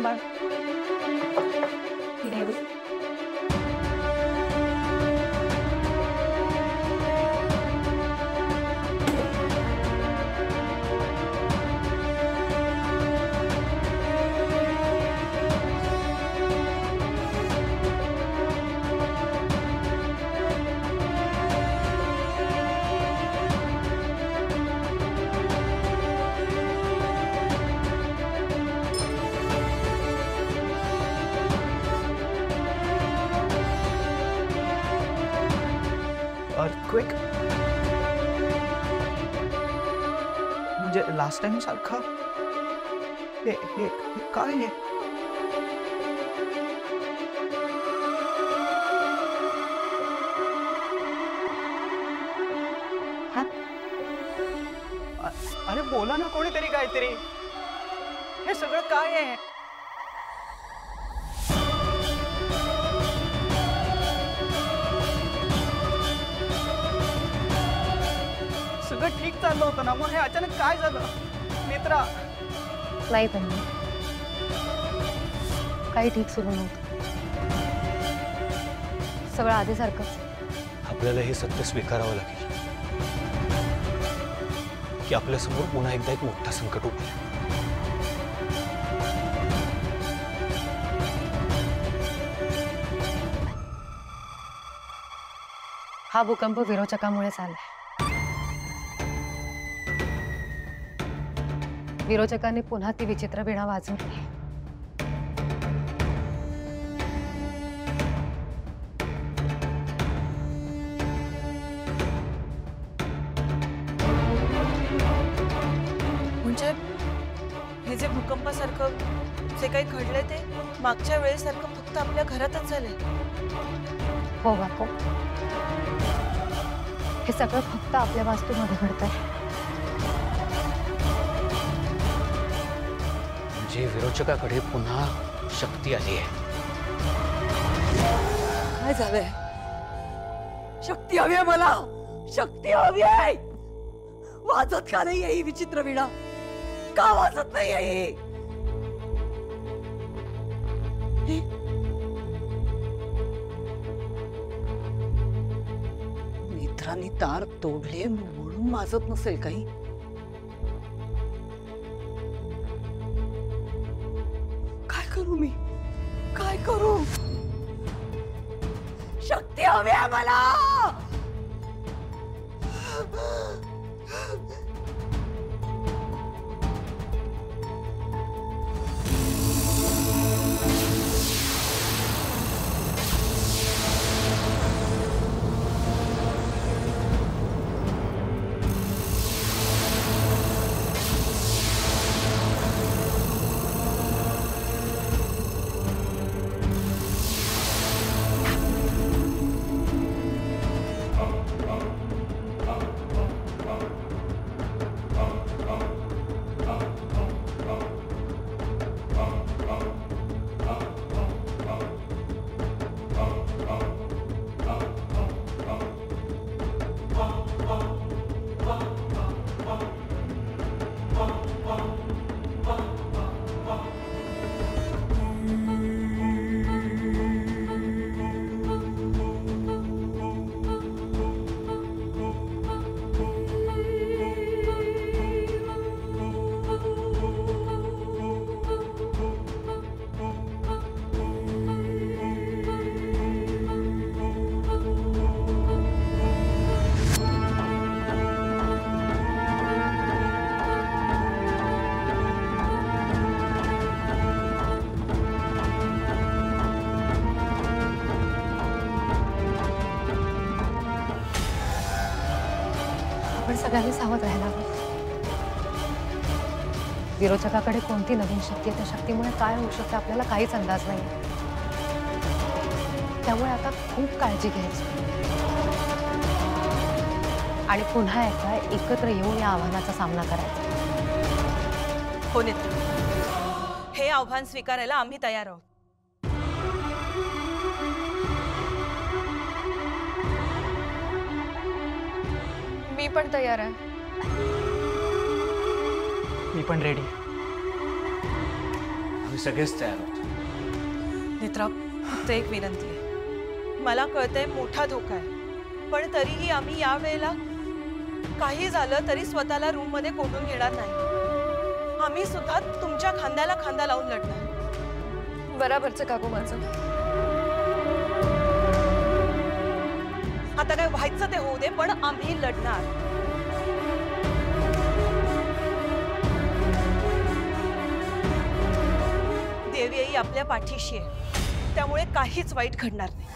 सांभाळ. Earthquake? म्हणजे last time सारखा हे हे काय आहे? अरे बोला ना कोणीतरी काहीतरी. हे सगळं काय आहे? सगळं ठीक चाललं होतं ना, मग हे अचानक काय झालं? मित्रा नाही त्यांनी काही ठीक सुरू नव्हतं. सगळं आधीसारखंच. आपल्याला हे सत्य स्वीकारावं लागेल की आपल्या समोर पुन्हा एकदा एक मोठा संकट उभं आहे. हा भूकंप विरोचकामुळेच आलाय. विरोचकांनी पुन्हा ती विचित्र वीणा वाजवली. म्हणजे हे जे भूकंपासारखं जे काही घडले ते मागच्या वेळेसारखं फक्त आपल्या घरातच झाले. हो बापू, हे सगळं फक्त आपल्या वास्तूमध्ये घडतंय. म्हणजे विरोचकाकडे पुन्हा शक्ती आली आहे. काय झालंय? शक्ती हवी आहे मला, शक्ती हवी आहे. वाजत का नाहीये ही विचित्र वीणा? का वाजत नाहीये ही? मित्रांनी तार तोडले म्हणून वाजत नसेल काही. काय करू मी? काय करू? शक्ती हवी आहे मला. आपण सगळ्यांनी सावध राहायला हवं. विरोचकाकडे कोणती नवीन शक्ती आहे, त्या शक्तीमुळे काय होऊ शकतं आपल्याला काहीच अंदाज नाही. त्यामुळे आता खूप काळजी घ्यायची आणि पुन्हा एकदा एकत्र येऊन या आव्हानाचा सामना करायचा. हो नेत्र, हे आव्हान स्वीकारायला आम्ही तयार आहोत. मी पण तयार आहे. मी पण रेडी. आम्ही सगळेच तयार आहोत. नेत्रा, फक्त एक विनंती आहे. मला कळतंय मोठा धोका आहे, पण तरीही आम्ही या वेळेला काही झालं तरी स्वतःला रूम मध्ये कोंडून घेणार नाही. आम्ही सुद्धा तुमच्या खांद्याला खांदा लावून लढणार. बराबरचं काकू माझं. आता काय व्हायचं ते होऊ दे, पण आम्ही लढणार. देवी आई आपल्या पाठीशी आहे, त्यामुळे काहीच वाईट घडणार नाही.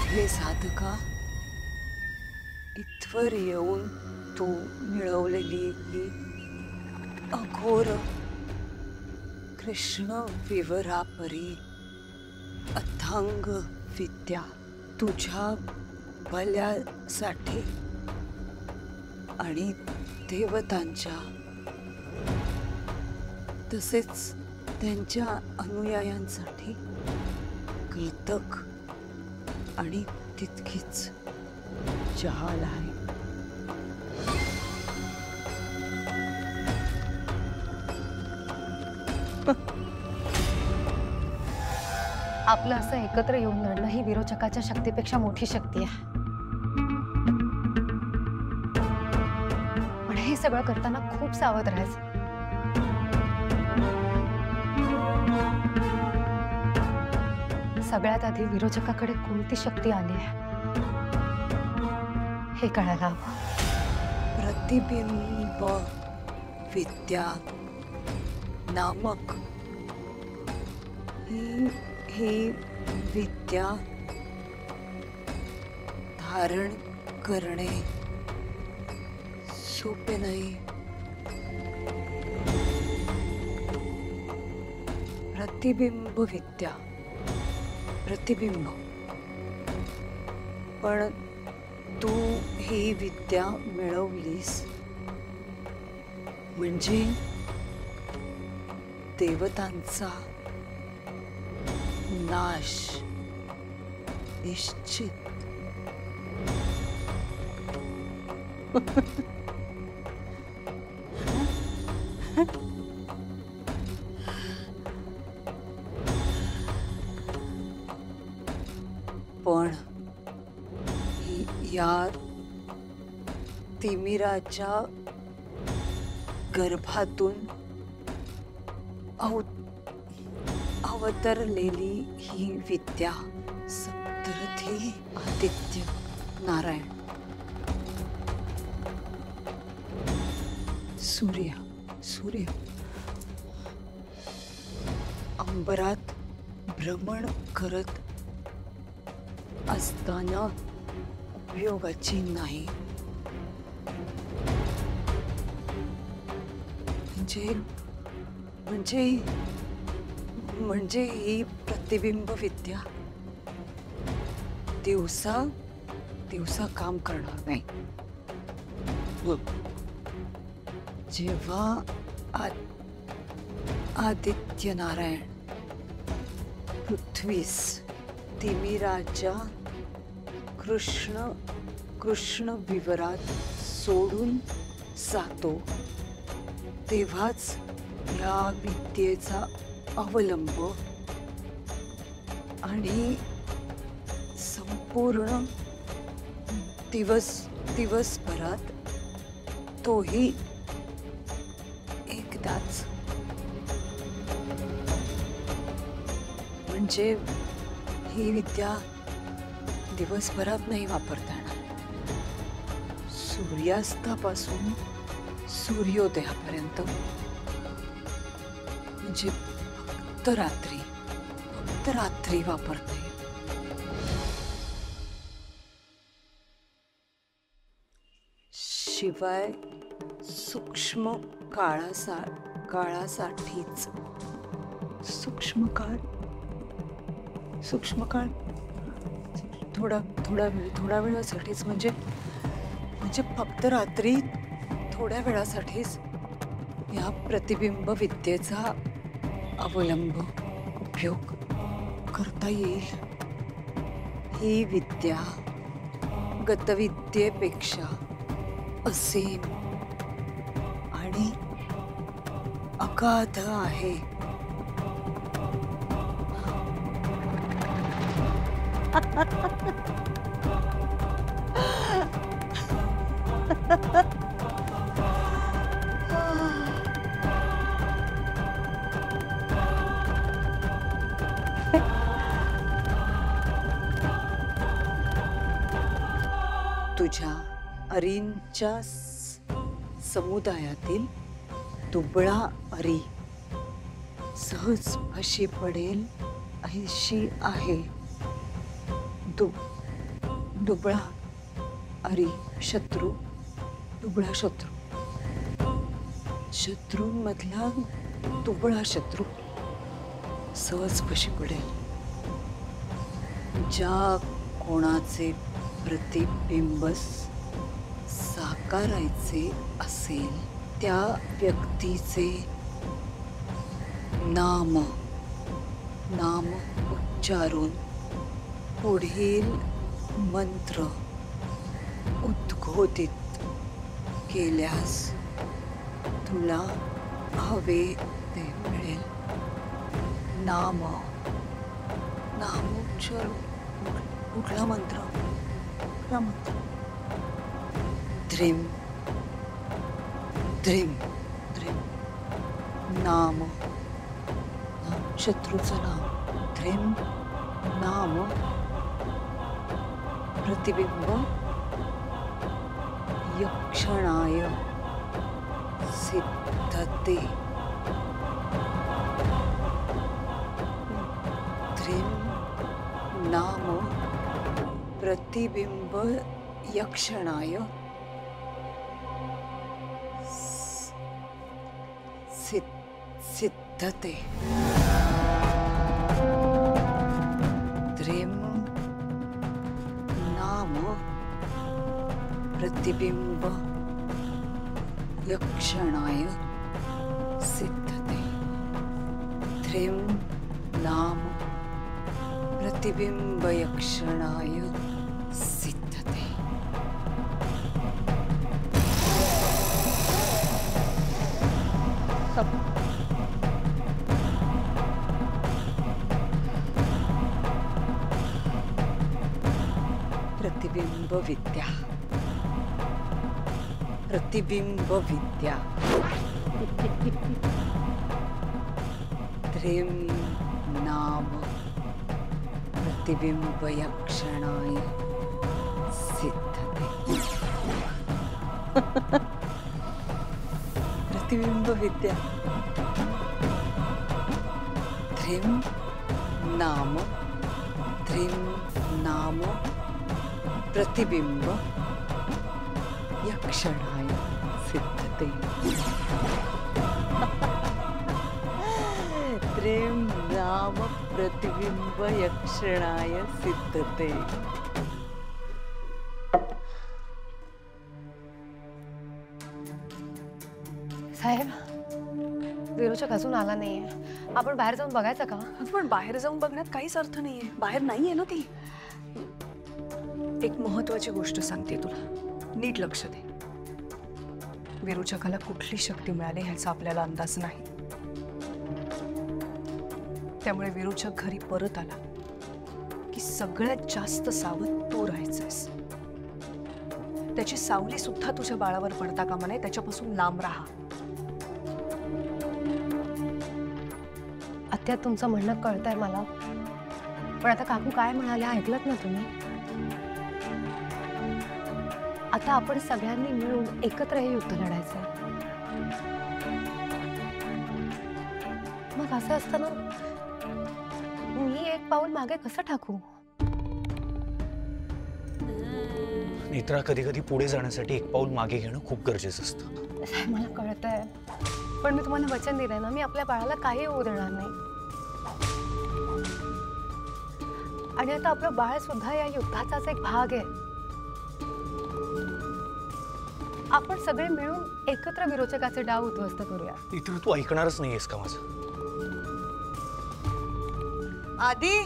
हे साधका, इथवर येऊन तू मिळवलेली ही अघोर कृष्ण विवरापरी अथांग विद्या तुझ्या भल्यासाठी आणि देवतांच्या तसेच त्यांच्या अनुयायांसाठी घातक आणि तितकीच जहाल आहे. आपलं असं एकत्र येऊन लढणं ही विरोचकाच्या शक्तीपेक्षा मोठी शक्ती आहे. पण हे सगळं करताना खूप सावध राहायचं. सगळ्यात आधी विरोचकाकडे कोणती शक्ती आली आहे हे कळायला हवं. प्रतिबिंब विद्या नामक ही विद्या धारण करणे सोपे नाही. प्रतिबिंब विद्या, प्रतिबिंब. पण तू ही विद्या मिळवलीस म्हणजे देवतांचा नाश निश्चित. पण या तिमिराच्या गर्भातून अवतरलेली ही विद्या सप्तरथी आदित्य नारायण सूर्य अंबरात भ्रमण करत असताना उपयोगाची नाही. म्हणजे ही प्रतिबिंब विद्या दिवसा काम करणार नाही. जेव्हा आदित्य नारायण पृथ्वीस तिमिराच्या कृष्ण विवरात सोडून जातो तेव्हाच या विद्येचा अवलंब आणि संपूर्ण दिवसभरात तोही एकदाच. म्हणजे ही विद्या दिवसभरात नाही वापरता येणार. सूर्यास्तापासून सूर्योदयापर्यंत, म्हणजे फक्त रात्री वापरता येईल. शिवाय सूक्ष्म काळासाठीच सूक्ष्म काळ थोड्या वेळासाठीच म्हणजे फक्त रात्री थोड्या वेळासाठीच या प्रतिबिंब विद्येचा अवलंब उपयोग करता येईल. ही विद्या गतविद्येपेक्षा असीम आणि अगाध आहे. तुझ्या अरींच्या समुदायातील दुबळा अरी सहज फशी पडेल अशी आहे. दुबळा अरी शत्रू, दुबळा शत्रूंमधला दुबळा शत्रू सहज फशी पडेल. ज्या कोणाचे प्रतिबिंब साकारायचे असेल त्या व्यक्तीचे नाम उच्चारून पुढील मंत्र उद्घोषित केल्यास तुला हवे ते मिळेल. नाम उच्चारून कुठला मंत्र? ध्रीम ध्रीम ध्रीम. नाम शत्रूचं नाम. ध्रीम नाम प्रतिबिंब यक्षणाय सिद्धते. ध्रीम नाम प्रतिबिंब यक्षणाय सिद्धते. ध्रीम नाम प्रतिबिंब यक्षणाय सिद्धते. ध्रीम नाम प्रतिबिंब यक्षणाय सिद्धते. प्रतिबिंब विद्या. प्रतिबिंब विद्या. ध्रीम नाम प्रतिबिंब यक्षणाय सिद्धते. प्रतिबिंब विद्या. ध्रीम नाम प्रतिबिंब यक्षणाय सिद्धते. ध्रीम नाम प्रतिबिंब यक्षणाय सिद्धते. साहेब, विरोचक अजून आला नाहीये. आपण बाहेर जाऊन बघायचं का? पण बाहेर जाऊन बघण्यात काहीच अर्थ नाहीये. बाहेर नाहीये ना ती. एक महत्वाची गोष्ट सांगते तुला, नीट लक्ष दे. विरोचकाला कुठली शक्ती मिळाली ह्याचा आपल्याला अंदाज नाही. त्यामुळे विरोचक घरी परत आला की सगळ्यात जास्त सावध तू राहायचंस. त्याची सावली सुद्धा तुझ्या बाळावर पडता कामा नये. त्याच्यापासून लांब राहा. आत्या, तुमचं म्हणणं कळतंय मला, पण आता काकू काय म्हणाले ऐकलत ना तुम्ही? आता आपण सगळ्यांनी मिळून एकत्र हे युद्ध लढायचं. मग असं असताना मी एक पाऊल मागे कसं टाकू? नेत्रा, कधी कधी पुढे जाण्यासाठी एक पाऊल मागे घेणं खूप गरजेचं असतं. साहेब, मला कळतंय, पण मी तुम्हाला वचन दिलंय ना, मी आपल्या बाळाला काही होऊ देणार नाही. आणि आता आपलं बाळ सुद्धा या युद्धाचाच एक भाग आहे. आपण सगळे मिळून एकत्र विरोचकाचे डाव उद्ध्वस्त करूया. नेत्रा, तू ऐकणारच नाहीयेस का माझं? आधी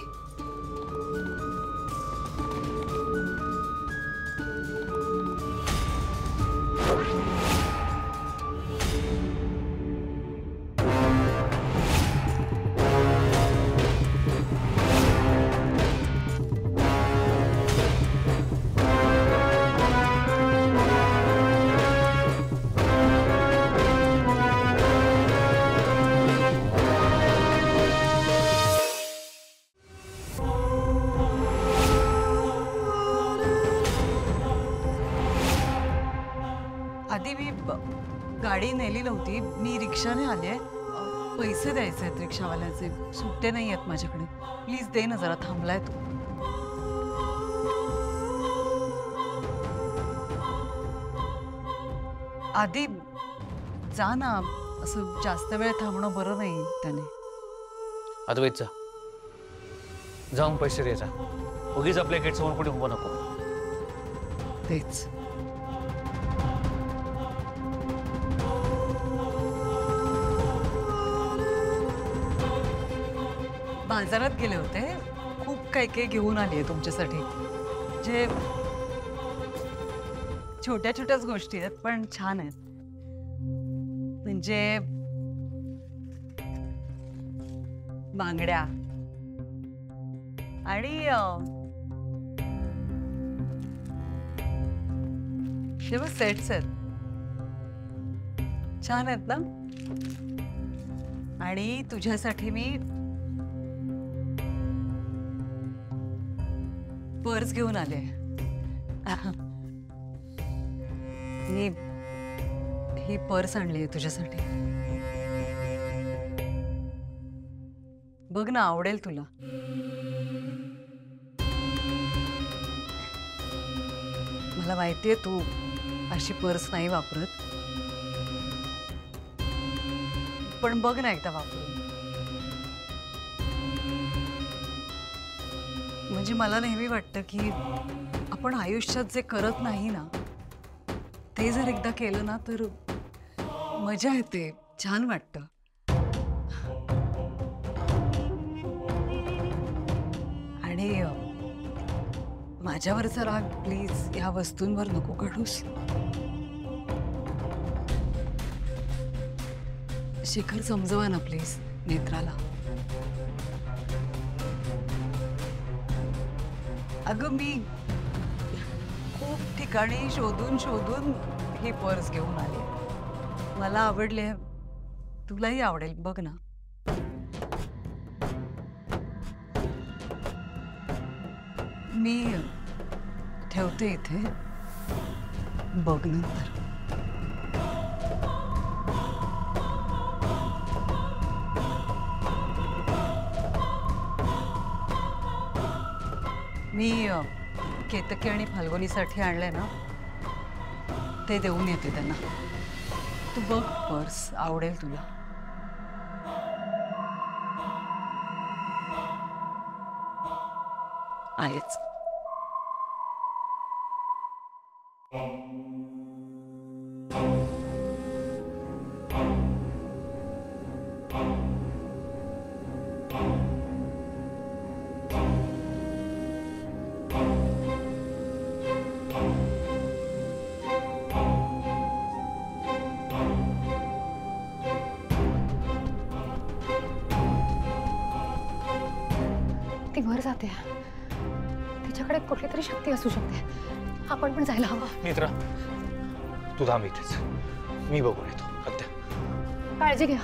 गाडी नेली नव्हती, मी रिक्षाने आले. पैसे द्यायचे आहेत रिक्षावाल्याचे, सुट्टे नाही आहेत माझ्याकडे. प्लीज दे ना, जरा थांबलाय तू. आधी जा ना, असं जास्त वेळ थांबणं बरं नाही त्याने. अद्वैत जा, जाऊन पैसे द्यायचा. उगीच आपल्या गेट समोर कुठे उभं नको. तेच. बाजारात गेले होते, खूप काही काही घेऊन आली आहे तुमच्यासाठी. जे छोट्या छोट्याच गोष्टी आहेत पण छान आहेत. म्हणजे बांगड्या आणि तेव्हा सेट्स आहेत, छान आहेत ना. आणि तुझ्यासाठी मी पर्स घेऊन आले. ही पर्स आणली आहे तुझ्यासाठी. बघ ना, आवडेल तुला. मला माहितीये तू अशी पर्स नाही वापरत, पण बघ ना एकदा वापरून. म्हणजे मला नेहमी वाटतं की आपण आयुष्यात जे करत नाही ना, ते जर एकदा केलं ना तर मजा येते, छान वाटतं. आणि माझ्यावरचा राग प्लीज या वस्तूंवर नको काढूस. शिखर समजवा ना प्लीज नेत्राला. अगं मी खूप ठिकाणी शोधून शोधून ही पर्स घेऊन आली. मला आवडले, तुलाही आवडेल, बघ ना. मी ठेवते इथे, बघ नंतर. मी केतकी आणि फाल्गुनीसाठी आणलंय ना, ते देऊन येते त्यांना. तू बघ पर्स, आवडेल तुला. आहेच. ती वर जाते, तिच्याकडे कुठली तरी शक्ती असू शकते. आपण पण जायला हवं. नेत्रा, तू थांब इथेच, मी बघून येतो. आत्या, काळजी घ्या.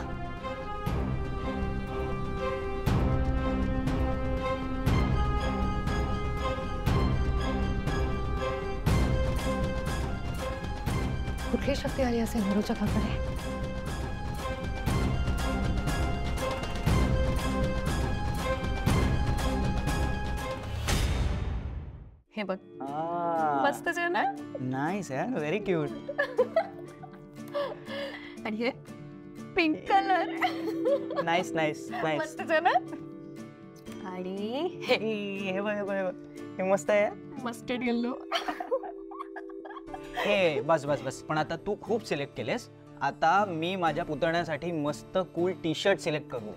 कुठली शक्ती आली असेल विरोचकाकडे? हे बघ, मस्तच आहे ना. नाईस यार, व्हेरी क्यूट. आणि हे pink colour, nice nice nice. मस्तच आहे ना. आणि हे बघ, हे बघ, हे बघ, हे मस्त आहे. Mustard yellow. हे बस बस बस. पण आता तू खूप सिलेक्ट केलेस. आता मी माझ्या पुतण्यासाठी मस्त कूल टी शर्ट सिलेक्ट करू.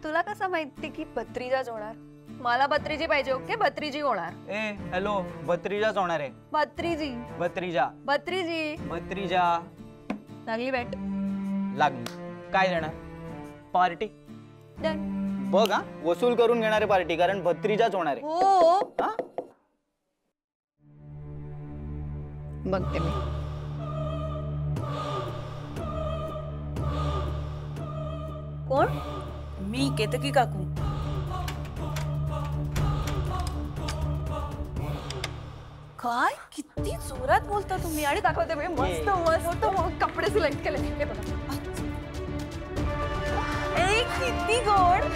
तुला कसं माहिती की बत्रीजाच होणार? मला बत्रीजी पाहिजे. ओके, बत्रीजी होणार. ए हॅलो, बत्रीजाच होणार आहे. बत्रीजी, बत्रीजा, बत्रीजी. बत्रीजा. लागली बॅट. लागली. काय देणार? पार्टी. डन. बघ हा, वसूल करून घेणारे पार्टी, कारण भत्रीजाच होणार आहे. हो, हा? बघते मी. कोण? मी केतकी काकू. काय किती जोरात बोलता तुम्ही आणि दाखवते मी मस्त मस्त कपडे सिलेक्ट केले हे बघा. ए, किती गोड